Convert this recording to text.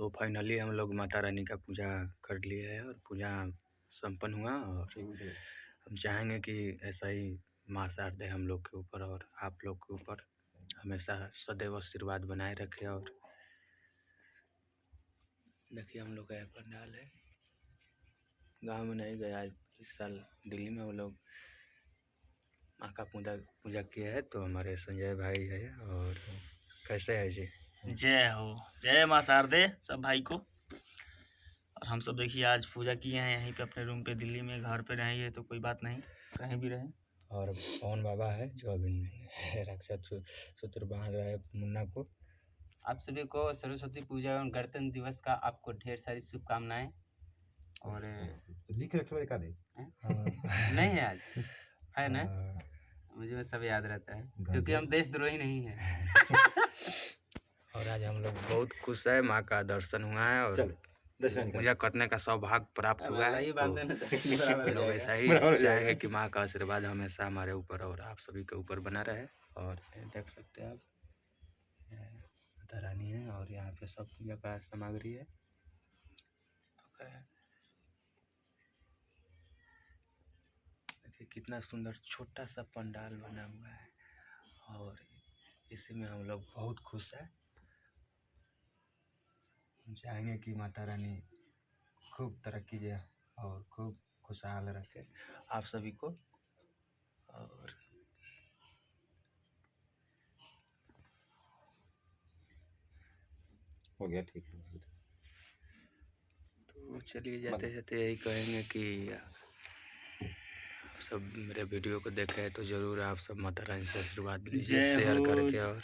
तो फाइनली हम लोग माता रानी का पूजा कर लिए है और पूजा संपन्न हुआ। और हम चाहेंगे कि ऐसा ही माँ शारदे हम लोग के ऊपर और आप लोग के ऊपर हमेशा सदैव आशीर्वाद बनाए रखे। और देखिए हम लोग का पंडाल है, गांव में नहीं गया इस साल, दिल्ली में वो लोग माँ का पूजा किया है। तो हमारे संजय भाई है। और कैसे है जी? जय हो, जय माँ शारदे सब भाई को। और हम सब देखिए आज पूजा किए हैं यहीं पे अपने रूम पे, दिल्ली में। घर पे रहेंगे तो कोई बात नहीं, कहीं भी रहें। और पवन बाबा है जो अभी रक्षक सूत्र बांध रहा है मुन्ना को। आप सभी को सरस्वती पूजा एवं गणतंत्र दिवस का आपको ढेर सारी शुभकामनाएं। और लिख रखे का नहीं नहीं है आज, है ना? मुझे सब याद रहता है क्योंकि हम देशद्रोही नहीं हैं। और आज हम लोग बहुत खुश है, माँ का दर्शन हुआ है और पूजा करने का सौभाग्य प्राप्त हुआ है। तो हम लोग ऐसा ही चाहेंगे कि माँ का आशीर्वाद हमेशा हमारे ऊपर और आप सभी के ऊपर बना रहे। और देख सकते हैं आप, माता रानी है और यहाँ पे सब पूजा का सामग्री है। देखिए कितना सुंदर छोटा सा पंडाल बना हुआ है और इसी में हम लोग बहुत खुश है। चाहेंगे कि माता रानी खूब तरक्की दे और खूब खुशहाल रखे आप सभी को। और हो गया, ठीक है। तो चलिए जाते जाते यही कहेंगे कि सब मेरे वीडियो को देखें तो ज़रूर आप सब माता रानी से आशीर्वाद लीजिए शेयर करके। और